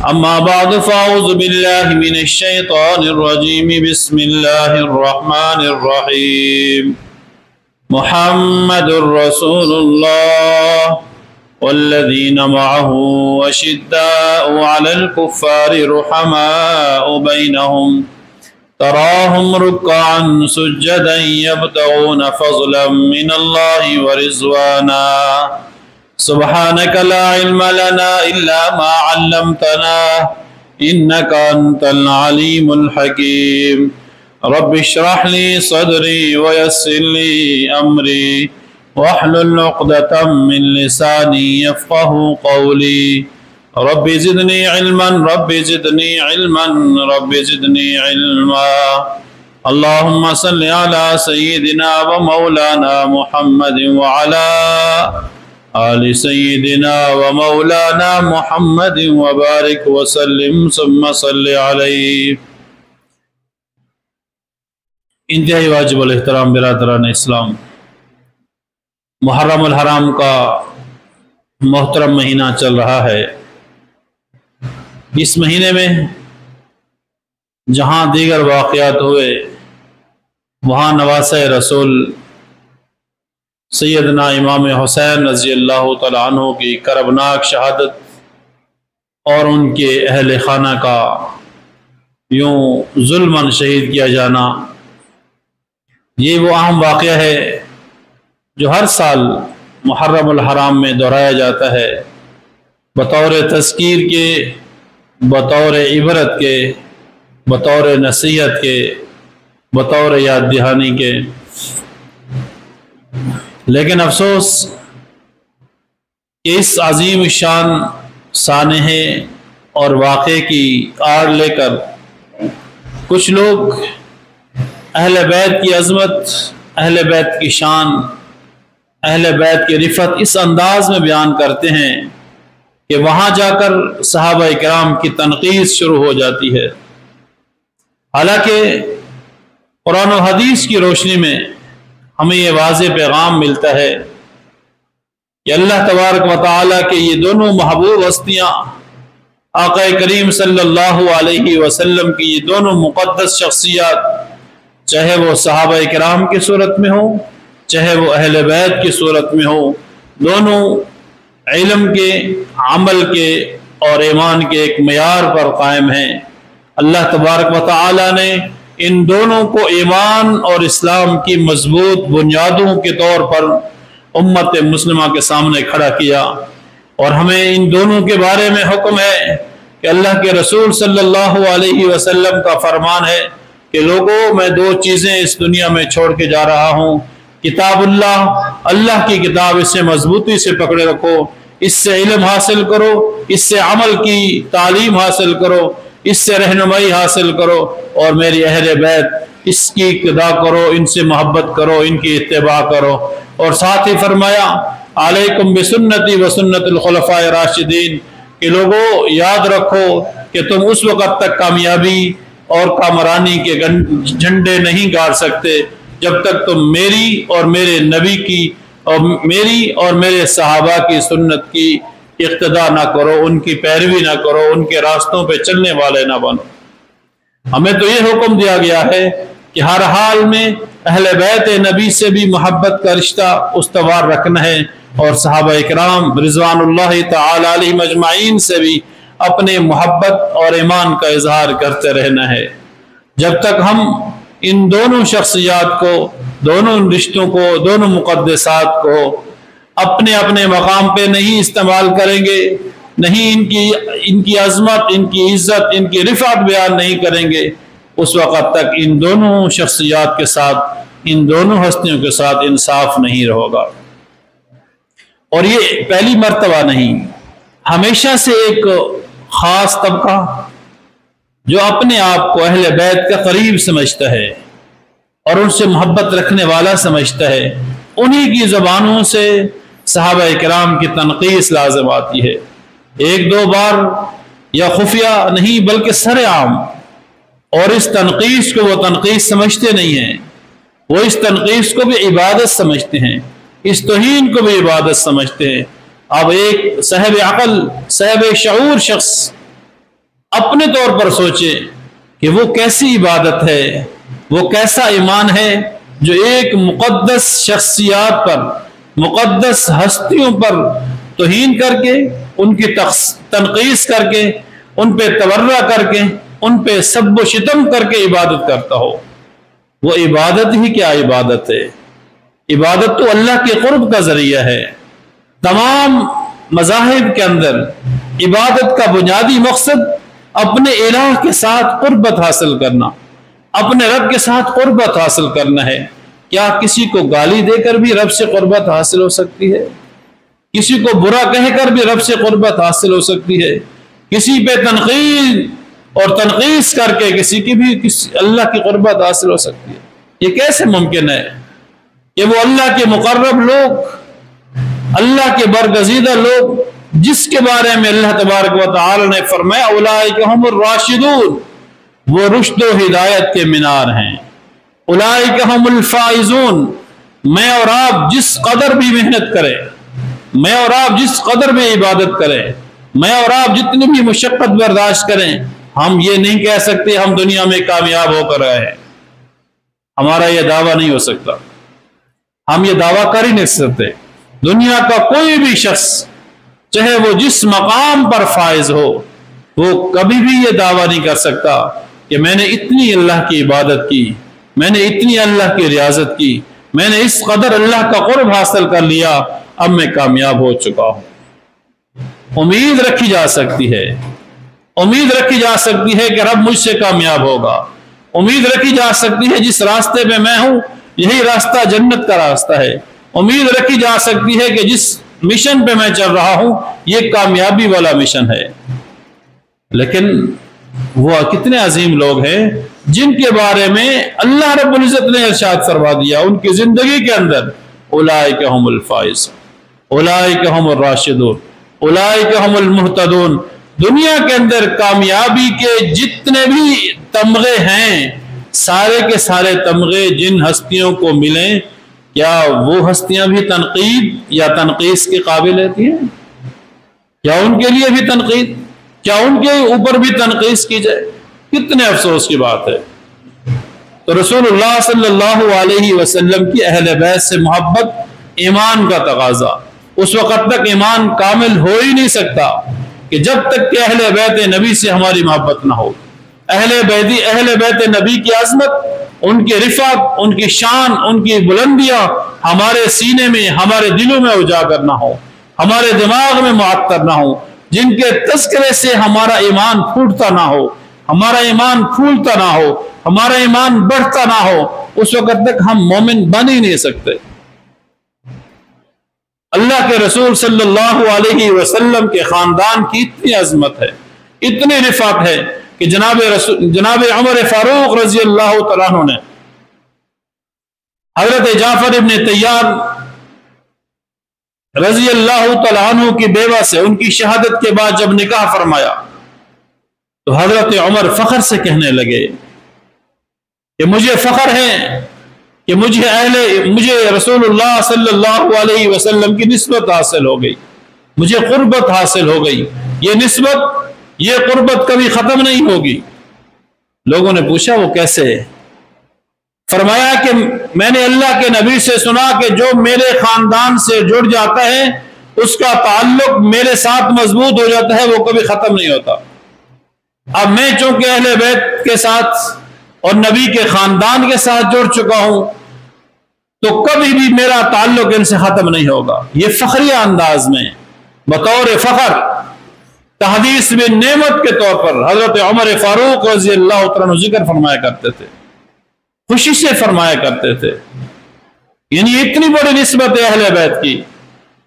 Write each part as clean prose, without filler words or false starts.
أما بعد فأعوذ بالله من الشيطان الرجيم بسم الله الرحمن الرحيم محمد رسول الله والذين معه أشداء على الكفار رحماء بينهم تراهم ركعا سجدا يبتغون فضلا من الله ورضوانا سبحانك لا علم لنا إلا ما علمتنا إنك أنت العليم الحكيم رب اشرح لي صدري ويسر لي أمري واحلل عقدة من لساني يفقه قولي رب زدني علما رب زدني علما رب زدني علما اللهم صل على سيدنا ومولانا محمد وعلى آل سيدنا ومولانا محمد وبارك وسلم ثم صل عليه. انتہائی واجب الاحترام برادران اسلام، محرم الحرام کا محترم مہینہ چل رہا ہے. اس مہینے میں جہاں دیگر واقعات ہوئے وہاں نواسہ رسول سیدنا امام حسین رضی اللہ تعالیٰ عنہ کی کربناک شہادت اور ان کے اہل خانہ کا یوں ظلماً شہید کیا جانا، یہ وہ اہم واقعہ ہے جو ہر سال محرم الحرام میں دہرایا جاتا ہے، بطور تذکیر کے، بطور عبرت کے، بطور نصیحت کے، بطور یاد دہانی کے. لیکن افسوس کہ اس عظیم شان سانحے اور واقعے کی آڑ لے کر کچھ لوگ اہل بیت کی عظمت، اہل بیت کی شان، اہل بیت کی رفعت اس انداز میں بیان کرتے ہیں کہ وہاں جا کر صحابہ کرام کی تنقید شروع ہو جاتی ہے. حالانکہ قرآن و حدیث کی روشنی میں ہمیں یہ واضح پیغام ملتا ہے کہ اللہ تبارک و تعالیٰ کے یہ دونوں محبوب ہستیاں، آقا کریم صلی اللہ علیہ وسلم کی یہ دونوں مقدس شخصیات، چاہے وہ صحابہ کرام کی صورت میں ہوں، چاہے وہ اہل بیت کی صورت میں ہوں، دونوں علم کے، عمل کے اور ایمان کے ایک معیار پر قائم ہیں. اللہ تبارک و تعالیٰ نے ان دونوں کو ایمان اور اسلام کی مضبوط بنیادوں کے طور پر امت مسلمہ کے سامنے کھڑا کیا، اور ہمیں ان دونوں کے بارے میں حکم ہے کہ اللہ کے رسول صلی اللہ علیہ وسلم کا فرمان ہے کہ لوگوں، میں دو چیزیں اس دنیا میں چھوڑ کے جا رہا ہوں. کتاب اللہ، اللہ کی کتاب، اسے مضبوطی سے پکڑے رکھو، اس سے علم حاصل کرو، اس سے عمل کی تعلیم حاصل کرو، اس سے رہنمائی حاصل کرو، اور میری اہل بیت، اس کی اقتداء کرو، ان سے محبت کرو، ان کی اتباع کرو. اور ساتھ ہی فرمایا علیکم بسنتی و سنت الخلفاء راشدین، کہ لوگوں یاد رکھو کہ تم اس وقت تک کامیابی اور کامرانی کے جھنڈے نہیں گاڑ سکتے جب تک تم میری اور میرے نبی کی اور میری اور میرے صحابہ کی سنت کی اقتداء نہ کرو، ان کی پیروی نہ کرو، ان کے راستوں پہ چلنے والے نہ بنو. ہمیں تو یہ حکم دیا گیا ہے کہ ہر حال میں اہل بیت نبی سے بھی محبت کا رشتہ استوار رکھنا ہے، اور صحابہ اکرام رضوان اللہ تعالی علیہم اجمعین سے بھی اپنے محبت اور ایمان کا اظہار کرتے رہنا ہے. جب تک ہم ان دونوں شخصیات کو، دونوں رشتوں کو، دونوں مقدسات کو اپنے اپنے مقام پہ نہیں استعمال کریں گے، نہیں ان کی عظمت، ان کی عزت، ان کی رفعت بیان نہیں کریں گے، اس وقت تک ان دونوں شخصیات کے ساتھ، ان دونوں ہستیوں کے ساتھ انصاف نہیں ہوگا. اور یہ پہلی مرتبہ نہیں، ہمیشہ سے ایک خاص طبقہ جو اپنے آپ کو اہل بیت کا قریب سمجھتا ہے اور ان سے محبت رکھنے والا سمجھتا ہے، انہی کی زبانوں سے صحابہ کرام کی تنقید لازم آتی ہے. ایک دو بار یا خفیہ نہیں بلکہ سر عام. اور اس تنقید کو وہ تنقید سمجھتے نہیں ہیں، وہ اس تنقید کو بھی عبادت سمجھتے ہیں، اس توہین کو بھی عبادت سمجھتے ہیں. اب ایک صاحب عقل، صاحب شعور شخص اپنے طور پر سوچے کہ وہ کیسی عبادت ہے، وہ کیسا ایمان ہے جو ایک مقدس شخصیات پر، مقدس ہستیوں پر توہین کر کے، ان کی تنقیص کر کے، ان پہ تبرہ کر کے، ان پہ سب و شتم کر کے عبادت کرتا ہو۔ وہ عبادت ہی کیا عبادت ہے؟ عبادت تو اللہ کے قرب کا ذریعہ ہے۔ تمام مذاہب کے اندر عبادت کا بنیادی مقصد اپنے الہ کے ساتھ قربت حاصل کرنا، اپنے رب کے ساتھ قربت حاصل کرنا ہے۔ کیا کسی کو گالی دے کر بھی رب سے قربت حاصل ہو سکتی ہے؟ کسی کو برا کہہ کر بھی رب سے قربت حاصل ہو سکتی ہے؟ کسی پہ تنقید اور تنقیص کر کے کسی کی بھی اللہ کی قربت حاصل ہو سکتی ہے؟ یہ کیسے ممکن ہے کہ وہ اللہ کے مقرب لوگ، اللہ کے برگزیدہ لوگ، جس کے بارے میں اللہ تبارک و تعالی نے فرمایا اولئک ہم الراشدون، وہ رشد و ہدایت کے مینار ہیں، اولئک ہم الفائزون، میں اور آپ جس قدر بھی محنت کریں، میں اور آپ جس قدر بھی عبادت کریں، میں اور آپ جتنی بھی مشقت برداشت کریں، ہم یہ نہیں کہہ سکتے ہم دنیا میں کامیاب ہو کر رہے ہیں۔ ہمارا یہ دعویٰ نہیں ہو سکتا، ہم یہ دعویٰ کر ہی نہیں سکتے۔ دنیا کا کوئی بھی شخص چاہے وہ جس مقام پر فائز ہو، وہ کبھی بھی یہ دعویٰ نہیں کر سکتا کہ میں نے اتنی اللہ کی عبادت کی، میں نے اتنی اللہ کی ریاضت کی، میں نے اس قدر اللہ کا قرب حاصل کر لیا، اب میں کامیاب ہو چکا ہوں۔ امید رکھی جا سکتی ہے، امید رکھی جا سکتی ہے کہ رب مجھ سے کامیاب ہوگا، امید رکھی جا سکتی ہے جس راستے پہ میں ہوں یہی راستہ جنت کا راستہ ہے، امید رکھی جا سکتی ہے کہ جس مشن پہ میں چل رہا ہوں یہ کامیابی والا مشن ہے۔ لیکن وہ کتنے عظیم لوگ ہیں جن کے بارے میں اللہ رب العزت نے ارشاد فرما دیا ان کی زندگی کے اندر اولئک ہم الفائزون، اولئک ہم الراشدون، اولئک ہم المہتدون۔ دنیا کے اندر کامیابی کے جتنے بھی تمغے ہیں، سارے کے سارے تمغے جن ہستیوں کو ملیں، کیا وہ ہستیاں بھی تنقید یا تنقیص کے قابل رہتی ہیں؟ کیا ان کے لیے بھی تنقید، کیا ان کے اوپر بھی تنقیص کی جائے؟ کتنے افسوس کی بات ہے۔ تو رسول اللہ صلی اللہ علیہ وسلم کی اہل بیت سے محبت ایمان کا تقاضا، اس وقت تک ایمان کامل ہو ہی نہیں سکتا کہ جب تک کہ اہل بیت نبی سے ہماری محبت نہ ہو۔ اہل بیت نبی کی عظمت، ان کی رفعت، ان کی شان، ان کی بلندیاں ہمارے سینے میں، ہمارے دلوں میں اجاگر نہ ہو، ہمارے دماغ میں معطر نہ ہو، جن کے تذکرے سے ہمارا ایمان پھوٹتا نہ ہو، ہمارا ایمان پھولتا نہ ہو، ہمارا ایمان بڑھتا نہ ہو، اس وقت تک ہم مومن بن ہی نہیں سکتے۔ اللہ کے رسول صلی اللہ علیہ وسلم کے خاندان کی اتنی عظمت ہے، اتنی رفعت ہے کہ جناب عمر فاروق رضی اللہ تعالیٰ عنہ نے حضرت جعفر ابن طیار رضی اللہ تعالیٰ عنہ کی بیوہ سے ان کی شہادت کے بعد جب نکاح فرمایا تو حضرت عمر فخر سے کہنے لگے کہ مجھے فخر ہے کہ مجھے رسول اللہ صلی اللہ علیہ وسلم کی نسبت حاصل ہو گئی، مجھے قربت حاصل ہو گئی، یہ نسبت، یہ قربت کبھی ختم نہیں ہوگی۔ لوگوں نے پوچھا وہ کیسے؟ فرمایا کہ میں نے اللہ کے نبی سے سنا کہ جو میرے خاندان سے جڑ جاتا ہے اس کا تعلق میرے ساتھ مضبوط ہو جاتا ہے، وہ کبھی ختم نہیں ہوتا۔ اب میں چونکہ اہل بیت کے ساتھ اور نبی کے خاندان کے ساتھ جڑ چکا ہوں تو کبھی بھی میرا تعلق ان سے ختم نہیں ہوگا۔ یہ فخریہ انداز میں بطور فخر، تحدیث میں نعمت کے طور پر حضرت عمر فاروق رضی اللہ عنہ ذکر فرمایا کرتے تھے، خوشی سے فرمایا کرتے تھے۔ یعنی اتنی بڑی نسبت ہے اہل بیت کی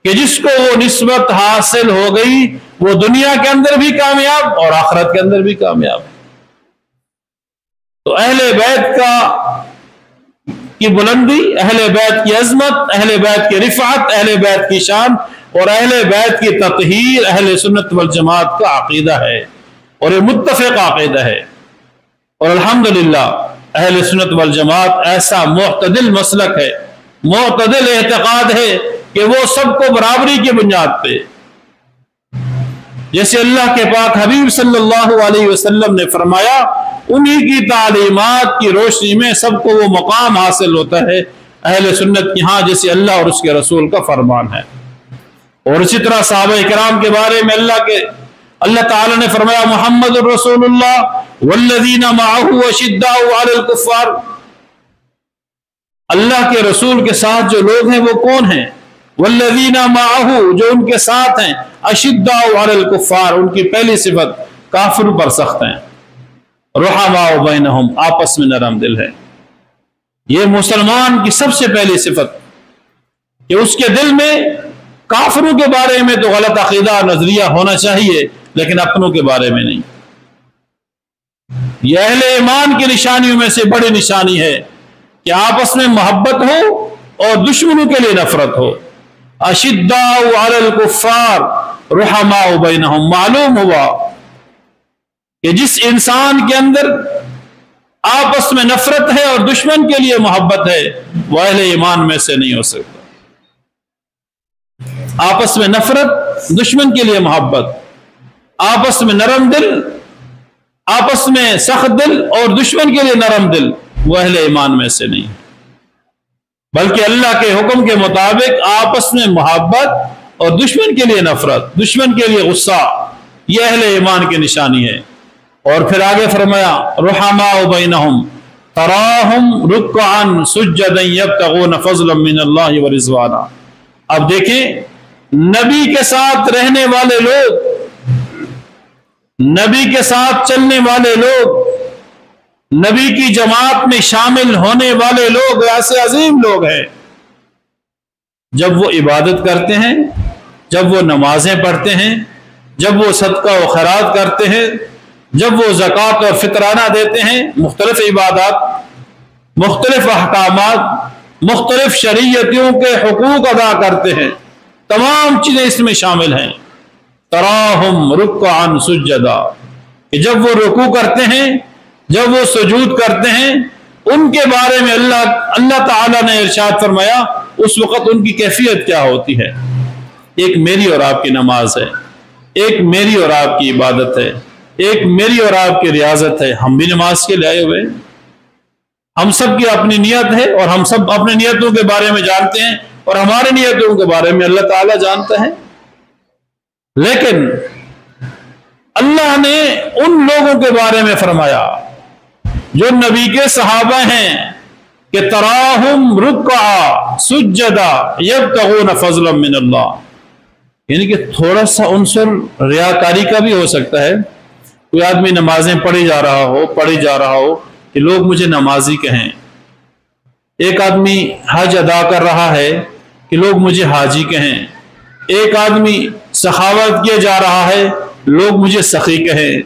کہ جس کو وہ نسبت حاصل ہو گئی وہ دنیا کے اندر بھی کامیاب اور آخرت کے اندر بھی کامیاب۔ تو اہل بیت کی بلندی، اہل بیت کی عظمت، اہل بیت کی رفعت، اہل بیت کی شان اور اہل بیت کی تطہیر اہل سنت والجماعت کا عقیدہ ہے اور یہ متفق عقیدہ ہے۔ اور الحمدللہ اہل سنت والجماعت ایسا معتدل مسلک ہے، معتدل اعتقاد ہے کہ وہ سب کو برابری کی بنیاد پہ जैसे अल्लाह के पाक हबीब सल्लल्लाहु अलैहि वसल्लम ने फरमाया, उन्हीं की तालीमात की रोशनी में सबको वो मकाम हासिल होता है अहले सुन्नत की, हाँ, जैसे अल्लाह और उसके रसूल का फरमान है। और इसी तरह सहाबा इकराम के बारे में अल्लाह ताला ने फरमाया, मुहम्मदुर रसूलुल्लाह वल्लज़ीना मअहु अशिद्दाउ अलल कुफ़्फ़ार, अल्लाह के रसूल के साथ जो लोग हैं वो कौन हैं? वल्लज़ीना मअहु, जो उनके साथ हैं, अशिद्दाउ अलल कुफ़्फ़ार, उनकी पहली सिफत काफिरों पर सख्त हैं, रुहमाउ बैनहुम, आपस में नरम दिल है। ये मुसलमान की सबसे पहली सिफत कि उसके दिल में काफिरों के बारे में तो गलत अकीदा नजरिया होना चाहिए, लेकिन अपनों के बारे में नहीं। यह अहले ईमान की निशानियों में से बड़ी निशानी है कि आपस में मोहब्बत हो और दुश्मनों के लिए नफरत हो। अशिद्दाउ अलल कुफ़्फ़ार रुहमाउ बैनहुम, मालूम हुआ कि जिस इंसान के अंदर आपस में नफरत है और दुश्मन के लिए मोहब्बत है, वह अहले ईमान में से नहीं हो सकता। आपस में नफरत, दुश्मन के लिए मोहब्बत, आपस में नरम दिल, आपस में सख्त दिल और दुश्मन के लिए नरम दिल, वह अहले ईमान में से नहीं, बल्कि अल्लाह के हुक्म के मुताबिक आपस में मोहब्बत और दुश्मन के लिए नफरत, दुश्मन के लिए गुस्सा, यह अहले ईमान की निशानी है। और फिर आगे फरमाया, रुहमाउ बैनहुम तराहुम रुक्अन सुज्जदन यब्तगून फज़लन मिनल्लाहि व रिज़वाना। अब देखें, नबी के साथ रहने वाले लोग, नबी के साथ चलने वाले लोग, नबी की जमात में शामिल होने वाले लोग ऐसे अजीम लोग हैं, जब वो इबादत करते हैं, जब वो नमाजें पढ़ते हैं, जब वो सदका व खैरात करते हैं, जब वो ज़कात और फितराना देते हैं, मुख्तलिफ इबादत, मुख्तलिफ अहकामात, मुख्तलिफ शरीयतियों के हुकूक अदा करते हैं, तमाम चीजें इसमें शामिल हैं। तराहुम रुक्अन सुज्जदा, कि जब वो रुकू करते हैं, जब वो सुजूद करते हैं, उनके बारे में अल्लाह ताला ने इरशाद फरमाया, उस वक़्त उनकी कैफियत क्या होती है। एक मेरी और आपकी नमाज है, एक मेरी और आपकी इबादत है, एक मेरी और आपकी रियाजत है। हम भी नमाज के लिए आए हुए, हम सब की अपनी नियत है और हम सब अपनी नियतों के बारे में जानते हैं और हमारे नियतों के बारे में अल्लाह ताला जानता है। लेकिन अल्लाह ने उन लोगों के बारे में फरमाया जो नबी के सहाबा हैं कि तराहुम रुक्अ सुज्जदा यब्तगून फज़लन मिनल्लाह, यानी कि थोड़ा सा उनसर रियाकारी का भी हो सकता है। कोई आदमी नमाजें पढ़ी जा रहा हो कि लोग मुझे नमाजी कहें, एक आदमी हज अदा कर रहा है कि लोग मुझे हाजी कहें, एक आदमी सखावत किए जा रहा है, लोग मुझे सखी कहें,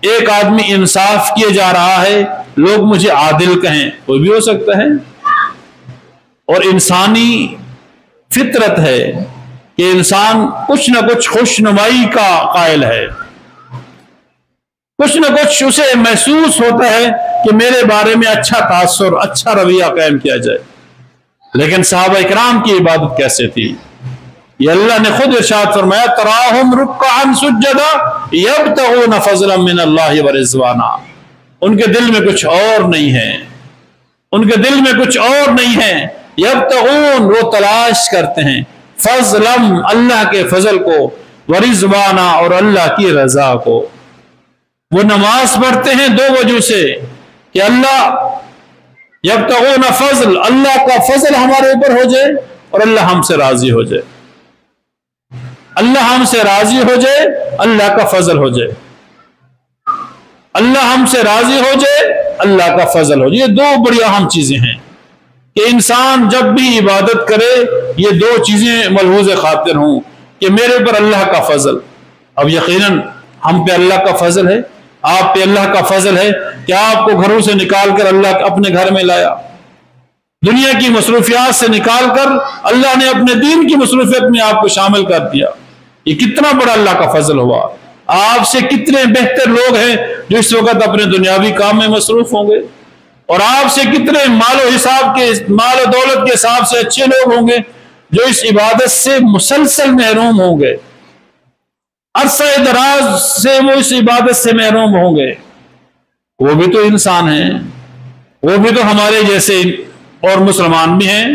एक आदमी इंसाफ किए जा रहा है, लोग मुझे आदिल कहें, कोई भी हो सकता है। और इंसानी फितरत है कि इंसान कुछ न कुछ खुशनुमाई का कायल है, कुछ न कुछ उसे महसूस होता है कि मेरे बारे में अच्छा तासुर, अच्छा रवैया कायम किया जाए। लेकिन सहाबा इकराम की इबादत कैसे थी, ये अल्लाह ने खुद इरशाद फरमाया, तराहुम रुक्अन सुज्जदा यब्तगून फज़लन मिनल्लाहि व रिज़वाना। उनके दिल में कुछ और नहीं है, उनके दिल में कुछ और नहीं है। यब्तगून, वो तलाश करते हैं, फज़लन, अल्लाह के फजल को, व रिज़वाना, और अल्लाह की रजा को। वो नमाज पढ़ते हैं दो वजह से कि अल्लाह यब्तगून फज़ल, अल्लाह का फजल हमारे ऊपर हो जाए और अल्लाह हमसे राजी हो जाए, अल्लाह हमसे राजी हो जाए, अल्लाह का फजल हो जाए, अल्लाह हमसे राजी हो जाए, अल्लाह का फजल हो जाए। ये दो बड़ी अहम चीजें हैं कि इंसान जब भी इबादत करे ये दो चीजें मलहूज़ खातिर हों कि मेरे ऊपर अल्लाह का फजल। अब यकीनन हम पे अल्लाह का फजल है, आप पे अल्लाह का फजल है कि आपको घरों से निकाल कर अल्लाह अपने घर में लाया, दुनिया की मसरूफियात से निकाल कर अल्लाह ने अपने दीन की मसरूफियत में आपको शामिल कर दिया। ये कितना बड़ा अल्लाह का फजल हुआ। आपसे कितने बेहतर लोग हैं जो इस वक्त अपने दुनियावी काम में मसरूफ होंगे, और आपसे कितने मालो दौलत के हिसाब से अच्छे लोग होंगे जो इस इबादत से मुसलसल महरूम होंगे। अरसा दराज से वो इस इबादत से महरूम होंगे। वो भी तो इंसान हैं, वो भी तो हमारे जैसे और मुसलमान भी हैं,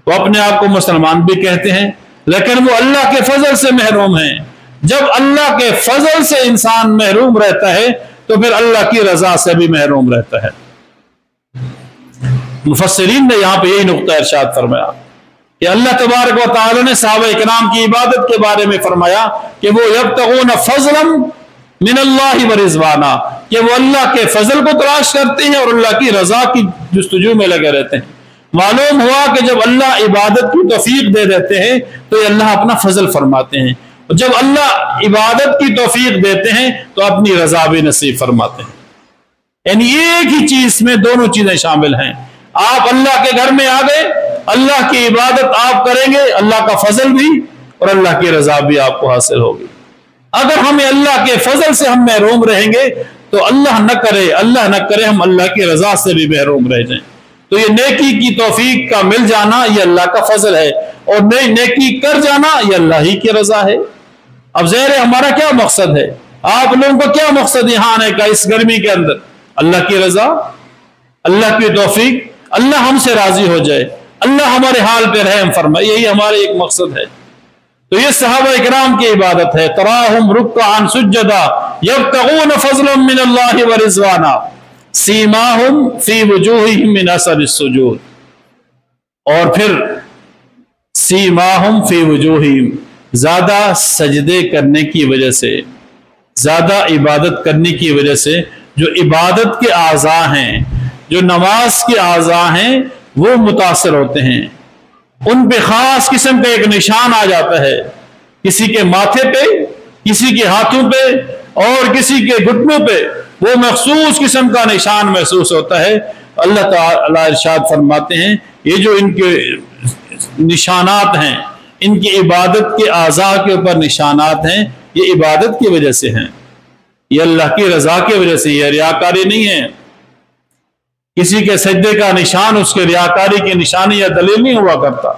वो अपने आप को मुसलमान भी कहते हैं, लेकिन वो अल्लाह के फजल से महरूम हैं। जब अल्लाह के फजल से इंसान महरूम रहता है तो फिर अल्लाह की रजा से भी महरूम रहता है। मुफस्सिरीन ने यहाँ पे यही नुक्ता इरशाद फरमाया कि अल्लाह तबारक व तआला ने सहाबा इकराम की इबादत के बारे में फरमाया कि वो यब्तगून फज़लन मिनल्लाहि व रिज़वाना, कि वो अल्लाह के फजल को तलाश करते हैं और अल्लाह की रजा की जुस्तजू में लगे रहते हैं। मालूम हुआ कि जब अल्लाह इबादत की तौफीक दे देते हैं तो ये अल्लाह अपना फजल फरमाते हैं, और जब अल्लाह इबादत की तौफीक देते हैं तो अपनी रजा भी नसीब फरमाते हैं। यानी एक ही चीज में दोनों चीजें शामिल हैं। आप अल्लाह के घर में आ गए, अल्लाह की इबादत आप करेंगे, अल्लाह का फजल भी और अल्लाह की रजा भी आपको हासिल होगी। अगर हमें अल्लाह के फजल से हम महरूम रहेंगे तो अल्लाह न करे हम अल्लाह की रजा से भी महरूम रह जाएं। तो ये नेकी की तौफीक का मिल जाना ये अल्लाह का फजल है, और नेकी कर जाना ये अल्लाह ही की रजा है। अब ज़ाहिर है हमारा क्या मकसद है, आप लोगों का क्या मकसद यहाँ आने का इस गर्मी के अंदर? अल्लाह की रजा, अल्लाह की तौफीक, अल्लाह हमसे राजी हो जाए, अल्लाह हमारे हाल पे रहम फरमाए, यही हमारे एक मकसद है। तो ये सहाबा इकराम की इबादत है। तराहुम रुक्कान सुज्जदा यब्तगून फज़लन मिनल्लाहि व रिज़वाना सीमाहुम फी वजूहिहिम मिन असरिस सुजूद, और फिर सीमाहुम फी वजूहिहिम, ज्यादा सजदे करने की वजह से, ज्यादा इबादत करने की वजह से जो इबादत के आज़ा हैं, जो नमाज के आज़ा हैं, वो मुतासर होते हैं। उन पे खास किस्म का एक निशान आ जाता है, किसी के माथे पे, किसी के हाथों पे और किसी के घुटनों पे वो मखसूस किस्म का निशान महसूस होता है। अल्लाह ताला इरशाद फरमाते हैं ये जो इनके निशानात हैं, इनकी इबादत के आज़ा के ऊपर निशानात हैं, ये इबादत की वजह से हैं, ये अल्लाह की रजा की वजह से, ये रियाकारी नहीं है। किसी के सजदे का निशान उसके रियाकारी की निशानी या दलील नहीं हुआ करता।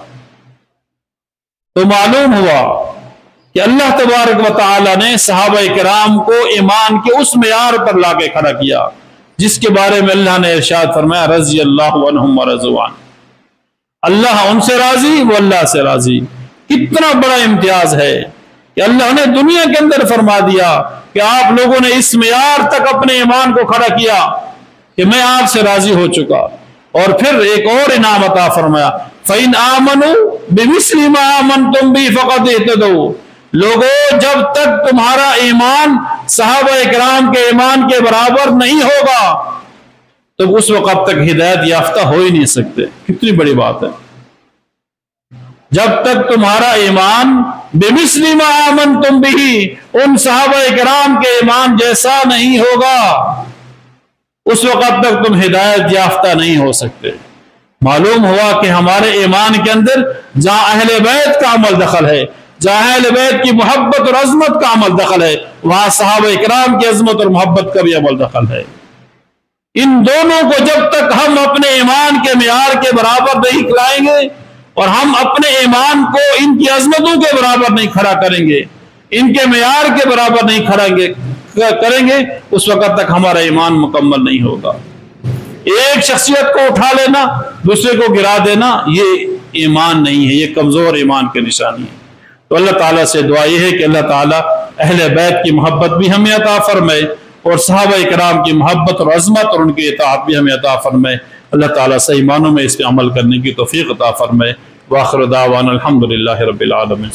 तो मालूम हुआ कि अल्लाह तबारक व तआला ने सहाबा इकराम को ईमान के उस मेयार पर लाके खड़ा किया जिसके बारे में अल्लाह ने इरशाद फरमाया रज़ी अल्लाहु अन्हुम व रज़वान, अल्लाह उनसे राजी वो अल्लाह से राजी। कितना बड़ा इम्तियाज है कि अल्लाह ने दुनिया के अंदर फरमा दिया कि आप लोगों ने इस मेयार तक अपने ईमान को खड़ा किया कि मैं आपसे राजी हो चुका। और फिर एक और इनाम अता फरमाया फ़इन आमनू बिमिस्लि मा आमनतुम बिही फ़क़द इहतदौ, लोगों जब तक तुम्हारा ईमान सहाबा इकराम के ईमान के बराबर नहीं होगा तो उस वक्त तक हिदायत याफ्ता हो ही नहीं सकते। कितनी बड़ी बात है। जब तक तुम्हारा ईमान बिमिस्लि मा आमनतुम बिही, उन सहाबा इकराम के ईमान जैसा नहीं होगा उस वक्त तक तुम हिदायत याफ्ता नहीं हो सकते। मालूम हुआ कि हमारे ईमान के अंदर जहां अहले बैत का अमल दखल है, जहां अहले बैत की मोहब्बत और अजमत का अमल दखल है, वहां सहाबा इकराम की अजमत और मोहब्बत का भी अमल दखल है। इन दोनों को जब तक हम अपने ईमान के मियार के बराबर नहीं खिलाएंगे और हम अपने ईमान को इनकी अजमतों के बराबर नहीं खड़ा करेंगे, इनके मियार के बराबर नहीं करेंगे, उस वक्त तक हमारा ईमान मुकम्मल नहीं होगा। एक शख्सियत को उठा लेना, दूसरे को गिरा देना, ये ईमान नहीं है, ये कमजोर ईमान की निशानी है। तो अल्लाह ताला से दुआ ये है कि अल्लाह ताला अहले बैत की मोहब्बत भी हमें अता फरमाए और सहाबा इकराम की मोहब्बत और अजमत और उनकी इताअत भी हमें अता फरमाए। अल्लाह ताला सही मानों में इस पे अमल करने की तौफीक अता फरमाए। व आखिर दावाना अल्हम्दुलिल्लाहि रब्बिल आलमीन।